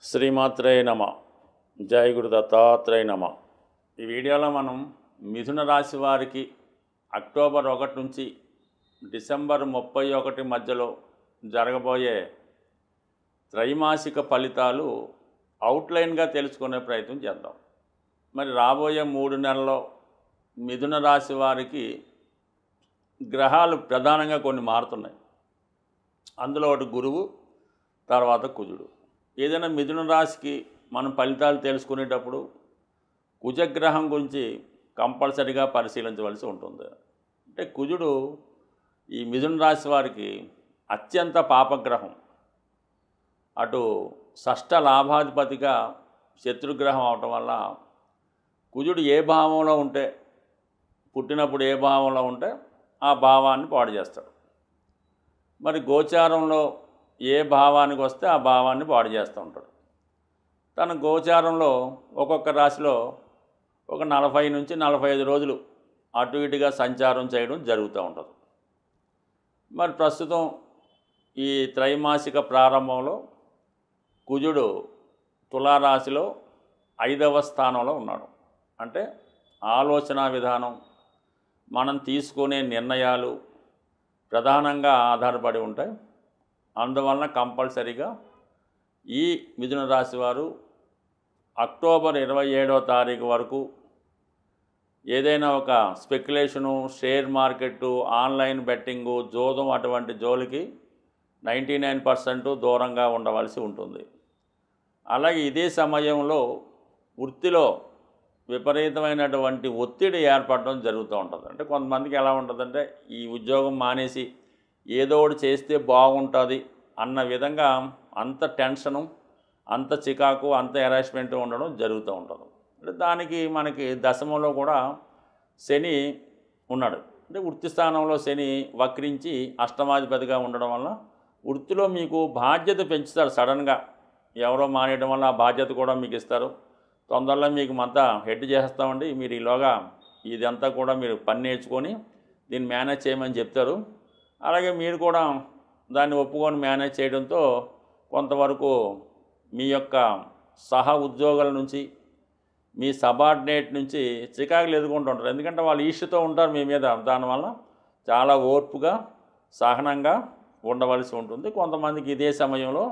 శ్రీమాత్రే నమ. జై గురు దత్తాత్రేయ నమ. ఈ వీడియోలో మనం మిథున రాశి వారికి అక్టోబర్ 1 నుంచి డిసెంబర్ 31 మధ్యలో జరగబోయే త్రైమాసిక ఫలితాలు అవుట్లైన్గా తెలుసుకునే ప్రయత్నం చేద్దాం. మరి రాబోయే 3 నెలల్లో మిథున రాశి వారికి గ్రహాలు ప్రధానంగా కొన్ని మారుతున్నాయి. అందులో ఒకటి గురువు, తర్వాత కుజుడు. ఏదైనా మిథున రాశికి మనం ఫలితాలు తెలుసుకునేటప్పుడు కుజగ్రహం గురించి కంపల్సరీగా పరిశీలించవలసి ఉంటుంది. అంటే కుజుడు ఈ మిథున రాశి వారికి అత్యంత పాపగ్రహం. అటు షష్ఠ లాభాధిపతిగా శత్రుగ్రహం అవటం వల్ల కుజుడు ఏ భావంలో ఉంటే, పుట్టినప్పుడు ఏ భావంలో ఉంటే ఆ భావాన్ని పాడు చేస్తాడు. మరి గోచారంలో ఏ భావానికి వస్తే ఆ భావాన్ని పాడు చేస్తూ ఉంటాడు. తన గోచారంలో ఒక్కొక్క రాశిలో ఒక 40 నుంచి 45 రోజులు అటు ఇటుగా సంచారం చేయడం జరుగుతూ ఉంటుంది. మరి ప్రస్తుతం ఈ త్రైమాసిక ప్రారంభంలో కుజుడు తులారాశిలో 5వ స్థానంలో ఉన్నాడు. అంటే ఆలోచన విధానం, మనం తీసుకునే నిర్ణయాలు ప్రధానంగా ఆధారపడి ఉంటాయి. అందువలన కంపల్సరీగా ఈ మిథున రాశి వారు అక్టోబర్ 27వ తారీఖు వరకు ఏదైనా ఒక speculation, share market, online betting, జోదం అటువంటి జోలికి 99% దూరంగా ఉండవలసి ఉంటుంది. అలాగే ఇదే సమయంలో వృత్తిలో విపరీతమైనటువంటి ఒత్తిడి ఏర్పడడం జరుగుతూ ఉంటుంది. అంటే కొంతమందికి ఎలా ఉంటుందంటే, ఈ ఉద్యోగం మానేసి ఏదో ఒకటి చేస్తే బాగుంటుంది అన్న విధంగా అంత టెన్షను, అంత చికాకు, అంత హెరాస్మెంట్ ఉండడం జరుగుతూ ఉంటుంది. అంటే దానికి మనకి దశమంలో కూడా శని ఉన్నాడు. అంటే వృత్తి స్థానంలో శని వక్రించి అష్టమాధిపతిగా ఉండడం వల్ల వృత్తిలో మీకు బాధ్యత పెంచుతారు. సడన్గా ఎవరో మానేయడం వల్ల ఆ బాధ్యత కూడా మీకు ఇస్తారు. తొందరలో మీకు అంతా హెడ్ చేస్తామండి, మీరు ఈలోగా ఇదంతా కూడా మీరు పని నేర్చుకొని దీన్ని మేనేజ్ చేయమని చెప్తారు. అలాగే మీరు కూడా దాన్ని ఒప్పుకొని మేనేజ్ చేయడంతో కొంతవరకు మీ యొక్క సహ ఉద్యోగుల నుంచి, మీ సబార్డినేట్ నుంచి చికాకులు ఎదుర్కొంటూ ఉంటారు. ఎందుకంటే వాళ్ళు ఈర్ష్యతో ఉంటారు మీ మీద. దానివల్ల చాలా ఓర్పుగా, సహనంగా ఉండవలసి ఉంటుంది. కొంతమందికి ఇదే సమయంలో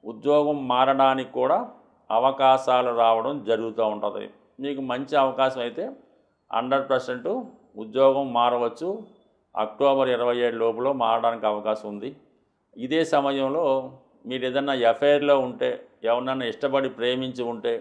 ఉద్యోగం మారడానికి కూడా అవకాశాలు రావడం జరుగుతూ ఉంటుంది. మీకు మంచి అవకాశం అయితే 100% ఉద్యోగం మారవచ్చు. అక్టోబర్ 27 లోపల మారడానికి అవకాశం ఉంది. ఇదే సమయంలో మీరు ఏదన్నా ఎఫ్ఐఆర్లో ఉంటే, ఎవరినైనా ఇష్టపడి ప్రేమించి ఉంటే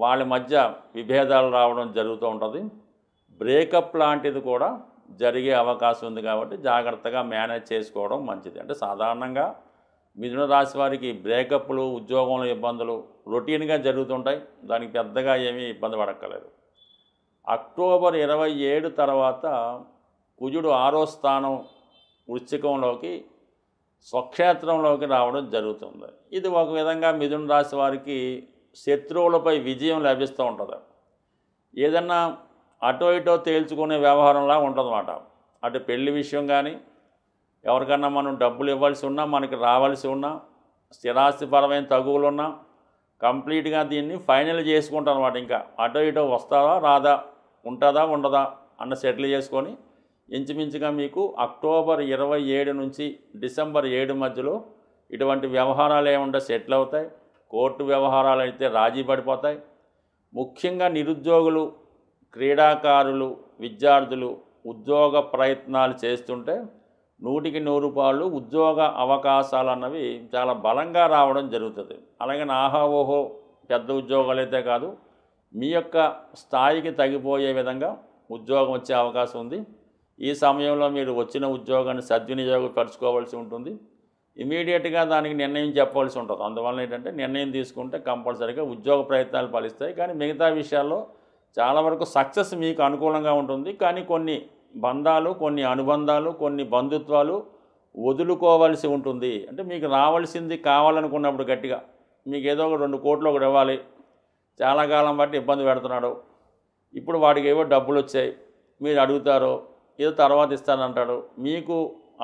వాళ్ళ మధ్య విభేదాలు రావడం జరుగుతూ ఉంటుంది. బ్రేకప్ లాంటిది కూడా జరిగే అవకాశం ఉంది. కాబట్టి జాగ్రత్తగా మేనేజ్ చేసుకోవడం మంచిది. అంటే సాధారణంగా మిథున రాశి వారికి బ్రేకప్లు, ఉద్యోగంలో ఇబ్బందులు రొటీన్గా జరుగుతుంటాయి. దానికి పెద్దగా ఏమీ ఇబ్బంది పడక్కర్లేదు. అక్టోబర్ 27 తర్వాత కుజుడు 6వ స్థానం వృశ్చికంలోకి, స్వక్షేత్రంలోకి రావడం జరుగుతుంది. ఇది ఒక విధంగా మిథున రాశి వారికి శత్రువులపై విజయం లభిస్తూ ఉంటుంది. ఏదన్నా అటో ఇటో తేల్చుకునే వ్యవహారంలా ఉంటుందన్నమాట. అటు పెళ్లి విషయం కానీ, ఎవరికన్నా మనం డబ్బులు ఇవ్వాల్సి ఉన్నా, మనకి రావాల్సి ఉన్నా, స్థిరాస్తిపరమైన తగువులున్నా కంప్లీట్గా దీన్ని ఫైనల్ చేసుకుంటాం అన్నమాట. ఇంకా అటో ఇటో వస్తుందా రాదా, ఉంటుందా ఉండదా అన్న సెటిల్ చేసుకొని ఇంచుమించుగా మీకు అక్టోబర్ 27 నుంచి డిసెంబర్ 7 మధ్యలో ఇటువంటి వ్యవహారాలు ఏముంటే సెటిల్ అవుతాయి. కోర్టు వ్యవహారాలు అయితే రాజీ పడిపోతాయి. ముఖ్యంగా నిరుద్యోగులు, క్రీడాకారులు, విద్యార్థులు ఉద్యోగ ప్రయత్నాలు చేస్తుంటే 100కి 100 పాళ్ళు ఉద్యోగ అవకాశాలు అన్నవి చాలా బలంగా రావడం జరుగుతుంది. అలాగే ఆహా ఓహో పెద్ద ఉద్యోగాలు అయితే కాదు, మీ యొక్క స్థాయికి తగ్గిపోయే విధంగా ఉద్యోగం వచ్చే అవకాశం ఉంది. ఈ సమయంలో మీరు వచ్చిన ఉద్యోగాన్ని సద్వినియోగపరచుకోవాల్సి ఉంటుంది. ఇమీడియట్గా దానికి నిర్ణయం చెప్పవలసి ఉంటుంది. అందువల్ల ఏంటంటే నిర్ణయం తీసుకుంటే కంపల్సరీగా ఉద్యోగ ప్రయత్నాలు ఫలిస్తాయి. కానీ మిగతా విషయాల్లో చాలా వరకు సక్సెస్ మీకు అనుకూలంగా ఉంటుంది. కానీ కొన్ని బంధాలు, కొన్ని అనుబంధాలు, కొన్ని బంధుత్వాలు వదులుకోవాల్సి ఉంటుంది. అంటే మీకు రావాల్సింది కావాలనుకున్నప్పుడు గట్టిగా మీకు ఏదో ఒక 2 కోట్లు ఒకటి ఇవ్వాలి, చాలా కాలం బట్టి ఇబ్బంది పెడుతున్నాడు, ఇప్పుడు వాడికి ఏవో డబ్బులు వచ్చాయి, మీరు అడుగుతారో ఏదో తర్వాత ఇస్తానంటాడు. మీకు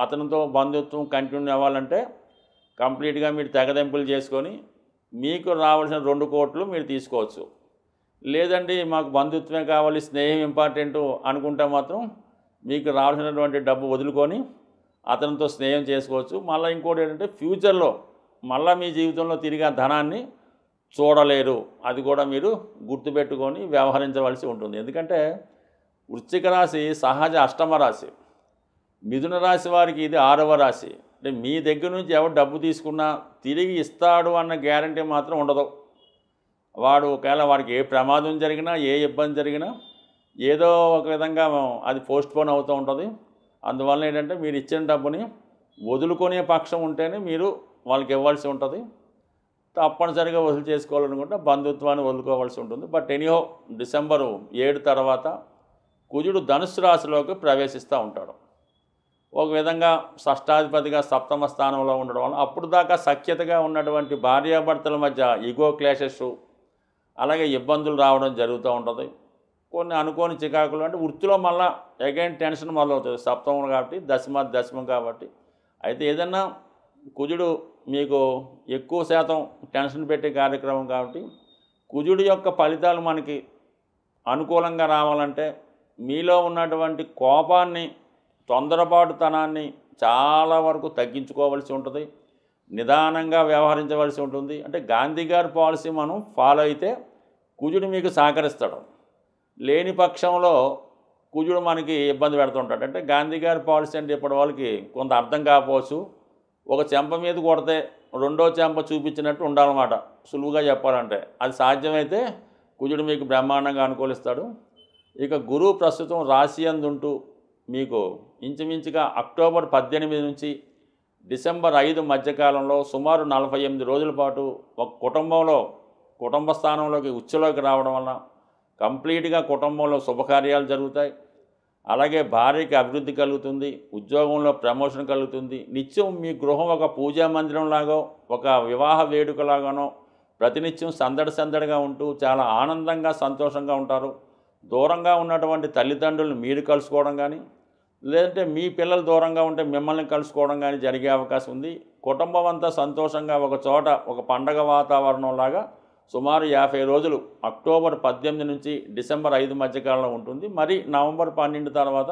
అతనితో బంధుత్వం కంటిన్యూ అవ్వాలంటే కంప్లీట్గా మీరు తెగదెంపులు చేసుకొని మీకు రావాల్సిన 2 కోట్లు మీరు తీసుకోవచ్చు. లేదండి మాకు బంధుత్వమే కావాలి, స్నేహం ఇంపార్టెంటు అనుకుంటే మాత్రం మీకు రావాల్సినటువంటి డబ్బు వదులుకొని అతనితో స్నేహం చేసుకోవచ్చు. మళ్ళీ ఇంకోటి ఏంటంటే ఫ్యూచర్లో మళ్ళీ మీ జీవితంలో తిరిగి ఆ ధనాన్ని చూడలేరు. అది కూడా మీరు గుర్తుపెట్టుకొని వ్యవహరించవలసి ఉంటుంది. ఎందుకంటే వృశ్చిక రాశి సహజ అష్టమ రాశి, మిథున రాశి వారికి ఇది 6వ రాశి. అంటే మీ దగ్గర నుంచి ఎవరు డబ్బు తీసుకున్నా తిరిగి ఇస్తాడు అన్న గ్యారంటీ మాత్రం ఉండదు. వాడు ఒకవేళ వాడికి ఏ ప్రమాదం జరిగినా, ఏ ఇబ్బంది జరిగినా ఏదో ఒక విధంగా అది పోస్ట్పోన్ అవుతూ ఉంటుంది. అందువల్ల ఏంటంటే మీరు ఇచ్చిన డబ్బుని వదులుకునే పక్షం ఉంటేనే మీరు వాళ్ళకి ఇవ్వాల్సి ఉంటుంది. తప్పనిసరిగా వసూలు చేసుకోవాలనుకుంటే బంధుత్వాన్ని వదులుకోవాల్సి ఉంటుంది. బట్ ఎనీహో డిసెంబరు 7 తర్వాత కుజుడు ధనుస్సు రాశిలోకి ప్రవేశిస్తూ ఉంటాడు. ఒక విధంగా షష్టాధిపతిగా సప్తమ స్థానంలో ఉండడం వల్ల అప్పుడు దాకా సఖ్యతగా ఉన్నటువంటి భార్యాభర్తల మధ్య ఈగో క్లాషెస్, అలాగే ఇబ్బందులు రావడం జరుగుతూ ఉంటుంది. కొన్ని అనుకోని చికాకులు అంటే వృత్తిలో మళ్ళీ అగైన్ టెన్షన్ మొదలవుతుంది. సప్తమం కాబట్టి దశమం కాబట్టి. అయితే ఏదన్నా కుజుడు మీకు ఎక్కువ శాతం టెన్షన్ పెట్టే కార్యక్రమం కాబట్టి కుజుడు యొక్క ఫలితాలు మనకి అనుకూలంగా రావాలంటే మీలో ఉన్నటువంటి కోపాన్ని, తొందరపాటుతనాన్ని చాలా వరకు తగ్గించుకోవాల్సి ఉంటుంది. నిదానంగా వ్యవహరించవలసి ఉంటుంది. అంటే గాంధీ గారి పాలసీ మనం ఫాలో అయితే కుజుడు మీకు సహకరిస్తాడు. లేని పక్షంలో కుజుడు మనకి ఇబ్బంది పెడుతుంటాడు. అంటే గాంధీ గారి పాలసీ అంటే ఇప్పటి వాళ్ళకి కొంత అర్థం కాకపోవచ్చు. ఒక చెంప మీద కొడితే రెండో చెంప చూపించినట్టు ఉండాలన్నమాట, సులువుగా చెప్పాలంటే. అది సాధ్యమైతే కుజుడు మీకు బ్రహ్మాండంగా అనుకూలిస్తాడు. ఇక గురువు ప్రస్తుతం రాశి అందుంటూ మీకు ఇంచుమించుగా అక్టోబర్ 18 నుంచి డిసెంబర్ 5 మధ్యకాలంలో సుమారు 48 రోజుల పాటు ఒక కుటుంబ స్థానంలోకి ఉచ్చులోకి రావడం వల్ల కంప్లీట్గా కుటుంబంలో శుభకార్యాలు జరుగుతాయి. అలాగే భార్యకి అభివృద్ధి కలుగుతుంది, ఉద్యోగంలో ప్రమోషన్ కలుగుతుంది. నిత్యం మీ గృహం ఒక పూజా మందిరంలాగో, ఒక వివాహ వేడుకలాగానో ప్రతినిత్యం సందడిగా ఉంటూ చాలా ఆనందంగా సంతోషంగా ఉంటారు. దూరంగా ఉన్నటువంటి తల్లిదండ్రులను మీరు కలుసుకోవడం కానీ, లేదంటే మీ పిల్లలు దూరంగా ఉంటే మిమ్మల్ని కలుసుకోవడం కానీ జరిగే అవకాశం ఉంది. కుటుంబం అంతా సంతోషంగా ఒక చోట ఒక పండగ వాతావరణంలాగా సుమారు 50 రోజులు అక్టోబర్ 18 నుంచి డిసెంబర్ 5 మధ్యకాలంలో ఉంటుంది. మరి నవంబర్ 12 తర్వాత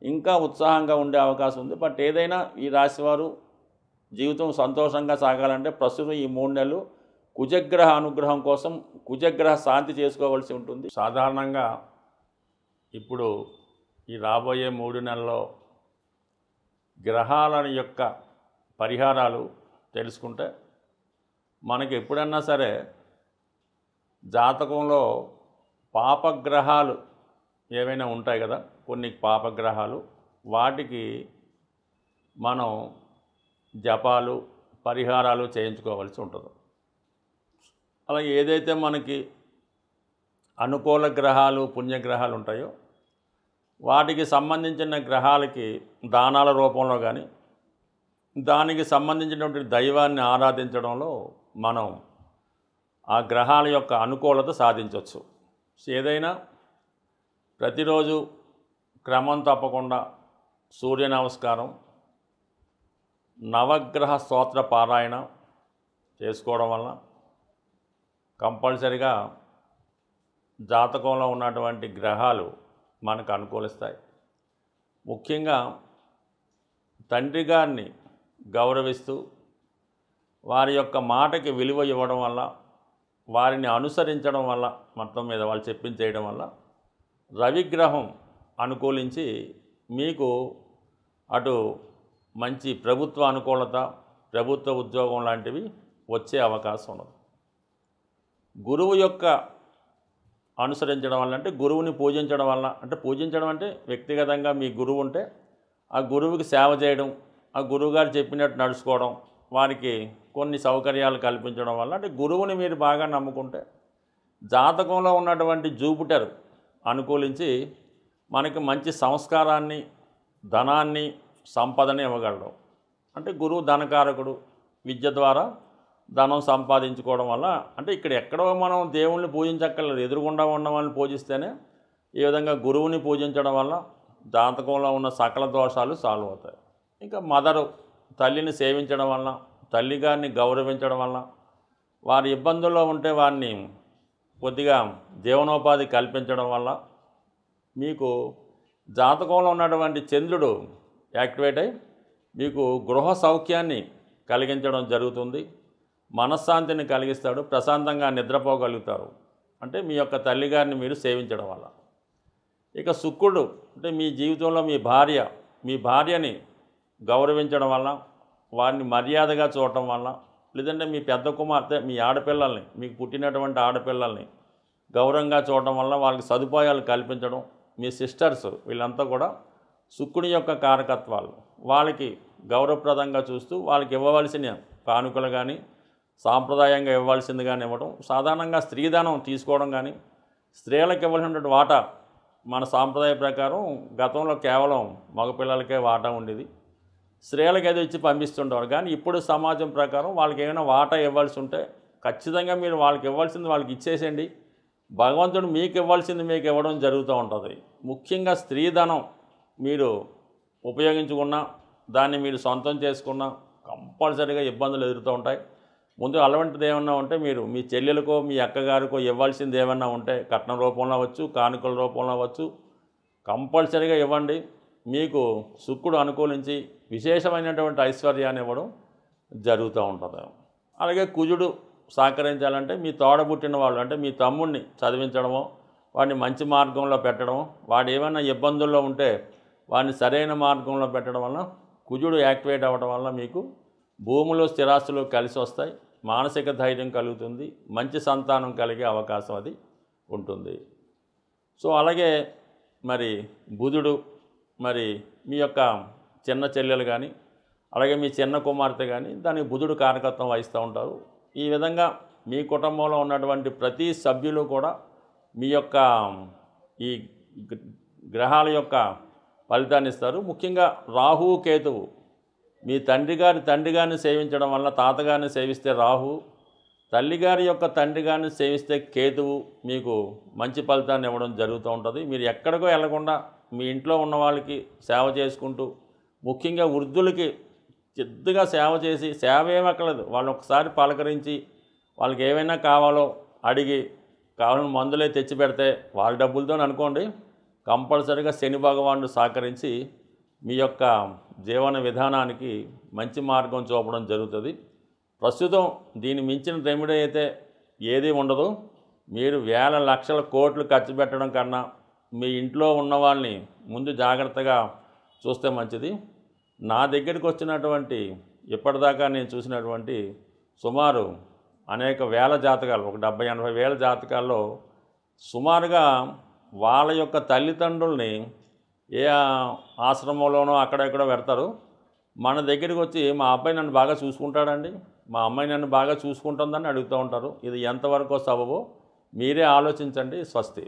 ఇంకా ఉత్సాహంగా ఉండే అవకాశం ఉంది. బట్ ఏదైనా ఈ రాశివారు జీవితం సంతోషంగా సాగాలంటే ప్రస్తుతం ఈ 3 నెలలు కుజగ్రహ అనుగ్రహం కోసం కుజగ్రహ శాంతి చేసుకోవాల్సి ఉంటుంది. సాధారణంగా ఇప్పుడు ఈ రాబోయే 3 నెలల్లో గ్రహాల యొక్క పరిహారాలు తెలుసుకుంటే మనకి ఎప్పుడన్నా సరే జాతకంలో పాపగ్రహాలు ఏవైనా ఉంటాయి కదా, కొన్ని పాపగ్రహాలు, వాటికి మనం జపాలు పరిహారాలు చేయించుకోవాల్సి ఉంటుంది. అలాగే ఏదైతే మనకి అనుకూల గ్రహాలు పుణ్యగ్రహాలు ఉంటాయో వాటికి సంబంధించిన గ్రహాలకి దానాల రూపంలో కానీ దానికి సంబంధించినటువంటి దైవాన్ని ఆరాధించడంలో మనం ఆ గ్రహాల యొక్క అనుకూలత సాధించవచ్చు. ఏదైనా ప్రతిరోజు క్రమం తప్పకుండా సూర్య నమస్కారం, నవగ్రహ స్తోత్ర పారాయణ చేసుకోవడం వల్ల కంపల్సరిగా జాతకంలో ఉన్నటువంటి గ్రహాలు మనకు అనుకూలిస్తాయి. ముఖ్యంగా తండ్రి గారిని గౌరవిస్తూ వారి యొక్క మాటకి విలువ ఇవ్వడం వల్ల, వారిని అనుసరించడం వల్ల, మొత్తం మీద వాళ్ళు చెప్పించేయడం వల్ల రవిగ్రహం అనుకూలించి మీకు అటు మంచి ప్రభుత్వ అనుకూలత, ప్రభుత్వ ఉద్యోగం లాంటివి వచ్చే అవకాశం ఉన్నది. గురువు యొక్క అనుసరించడం వల్ల అంటే గురువుని పూజించడం వల్ల, అంటే పూజించడం అంటే వ్యక్తిగతంగా మీ గురువు ఉంటే ఆ గురువుకి సేవ చేయడం, ఆ గురువుగారు చెప్పినట్టు నడుచుకోవడం, వారికి కొన్ని సౌకర్యాలు కల్పించడం వల్ల, అంటే గురువుని మీరు బాగా నమ్ముకుంటే జాతకంలో ఉన్నటువంటి జూపిటర్ అనుకూలించి మనకి మంచి సంస్కారాన్ని, ధనాన్ని, సంపదని ఇవ్వగలడు. అంటే గురువు ధనకారకుడు, విద్య ద్వారా ధనం సంపాదించుకోవడం వల్ల, అంటే ఇక్కడ ఎక్కడో మనం దేవుణ్ణి పూజించక్కర్లేదు, ఎదురుగుండా ఉన్న వాళ్ళని పూజిస్తేనే ఈ విధంగా గురువుని పూజించడం వల్ల జాతకంలో ఉన్న సకల దోషాలు సాల్వ్ అవుతాయి. ఇంకా మదరు, తల్లిని సేవించడం వల్ల, తల్లిగారిని గౌరవించడం వల్ల వారి ఇబ్బందుల్లో ఉంటే వారిని కొద్దిగా జీవనోపాధి కల్పించడం వల్ల మీకు జాతకంలో ఉన్నటువంటి చంద్రుడు యాక్టివేట్ అయి మీకు గృహ సౌఖ్యాన్ని కలిగించడం జరుగుతుంది. మనశ్శాంతిని కలిగిస్తాడు. ప్రశాంతంగా నిద్రపోగలుగుతారు. అంటే మీ యొక్క తల్లిగారిని మీరు సేవించడం వల్ల. ఇక శుక్రుడు అంటే మీ జీవితంలో మీ భార్యని గౌరవించడం వల్ల, వారిని మర్యాదగా చూడటం వల్ల, లేదంటే మీ పెద్ద కుమార్తె మీ ఆడపిల్లల్ని, మీకు పుట్టినటువంటి ఆడపిల్లల్ని గౌరవంగా చూడటం వల్ల వాళ్ళకి సదుపాయాలు కల్పించడం, మీ సిస్టర్స్ వీళ్ళంతా కూడా శుక్రుని యొక్క కారకత్వాలు. వాళ్ళకి గౌరవప్రదంగా చూస్తూ వాళ్ళకి ఇవ్వవలసిన కానుకలు కానీ, సాంప్రదాయంగా ఇవ్వాల్సింది కానీ ఇవ్వడం, సాధారణంగా స్త్రీధనం తీసుకోవడం కానీ, స్త్రీలకు ఇవ్వాల్సినటువంటి వాటా మన సాంప్రదాయ ప్రకారం గతంలో కేవలం మగపిల్లలకే వాటా ఉండేది. స్త్రీలకు ఏదో ఇచ్చి పంపిస్తుంటారు. కానీ ఇప్పుడు సమాజం ప్రకారం వాళ్ళకి ఏమైనా వాటా ఇవ్వాల్సి ఉంటే ఖచ్చితంగా మీరు వాళ్ళకి ఇవ్వాల్సింది వాళ్ళకి ఇచ్చేసేయండి. భగవంతుడు మీకు ఇవ్వాల్సింది మీకు ఇవ్వడం జరుగుతూ ఉంటుంది. ముఖ్యంగా స్త్రీధనం మీరు ఉపయోగించుకున్నా, దాన్ని మీరు సొంతం చేసుకున్నా కంపల్సరీగా ఇబ్బందులు ఎదురుతూ ఉంటాయి. ముందు అలవంటిది ఏమన్నా ఉంటే మీరు మీ చెల్లెలకో మీ అక్కగారికో ఇవ్వాల్సింది ఏమన్నా ఉంటే కట్నం రూపంలో అవ్వచ్చు, కానుకల రూపంలో అవ్వచ్చు, కంపల్సరీగా ఇవ్వండి. మీకు శుక్రుడు అనుకూలించి విశేషమైనటువంటి ఐశ్వర్యాన్ని ఇవ్వడం జరుగుతూ ఉంటుంది. అలాగే కుజుడు సహకరించాలంటే మీ తోడబుట్టిన వాళ్ళు అంటే మీ తమ్ముడిని చదివించడమో, వాడిని మంచి మార్గంలో పెట్టడమో, వాడు ఏమైనా ఇబ్బందుల్లో ఉంటే వాడిని సరైన మార్గంలో పెట్టడం వల్ల కుజుడు యాక్టివేట్ అవ్వడం వల్ల మీకు భూములు స్థిరాస్తులు కలిసి వస్తాయి. మానసిక ధైర్యం కలుగుతుంది. మంచి సంతానం కలిగే అవకాశం అది ఉంటుంది. సో అలాగే మరి బుధుడు మరి మీ యొక్క చిన్న చెల్లెలు కానీ, అలాగే మీ చిన్న కుమార్తె కానీ దానికి బుధుడు కారకత్వం వహిస్తూ ఉంటారు. ఈ విధంగా మీ కుటుంబంలో ఉన్నటువంటి ప్రతి సభ్యులు కూడా మీ యొక్క ఈ గ్రహాల యొక్క ఫలితాన్ని ఇస్తారు. ముఖ్యంగా రాహు కేతువు మీ తండ్రి గారిని సేవించడం వల్ల, తాతగారిని సేవిస్తే రాహు, తల్లిగారి యొక్క తండ్రి గారిని సేవిస్తే కేతువు మీకు మంచి ఫలితాన్ని ఇవ్వడం జరుగుతూ ఉంటుంది. మీరు ఎక్కడికో వెళ్లకుండా మీ ఇంట్లో ఉన్న వాళ్ళకి సేవ చేసుకుంటూ, ముఖ్యంగా వృద్ధులకి చిద్దుగా సేవ చేసి, సేవ ఏమక్కర్లేదు, వాళ్ళు ఒకసారి పలకరించి వాళ్ళకి ఏమైనా కావాలో అడిగి కావాలని మందులే తెచ్చి పెడితే వాళ్ళ డబ్బులతో అనుకోండి కంపల్సరీగా శని భగవానుడు సహకరించి మీ యొక్క జీవన విధానానికి మంచి మార్గం చూపడం జరుగుతుంది. ప్రస్తుతం దీన్ని మించిన రెమెడీ అయితే ఏది ఉండదు. మీరు వేల లక్షల కోట్లు ఖర్చు పెట్టడం కన్నా మీ ఇంట్లో ఉన్న వాళ్ళని ముందు జాగ్రత్తగా చూస్తే మంచిది. నా దగ్గరికి వచ్చినటువంటి ఇప్పటిదాకా నేను చూసినటువంటి సుమారు అనేక వేల జాతకాలు, ఒక 70-80 వేల జాతకాల్లో సుమారుగా వాళ్ళ యొక్క తల్లిదండ్రుల్ని ఏ ఆశ్రమంలోనో అక్కడెక్కడో పెడతారు. మన దగ్గరికి వచ్చి మా అబ్బాయి నన్ను బాగా చూసుకుంటాడండి, మా అమ్మాయి నన్ను బాగా చూసుకుంటుందని అడుగుతూ ఉంటారు. ఇది ఎంతవరకు సబబో మీరే ఆలోచించండి. స్వస్తి.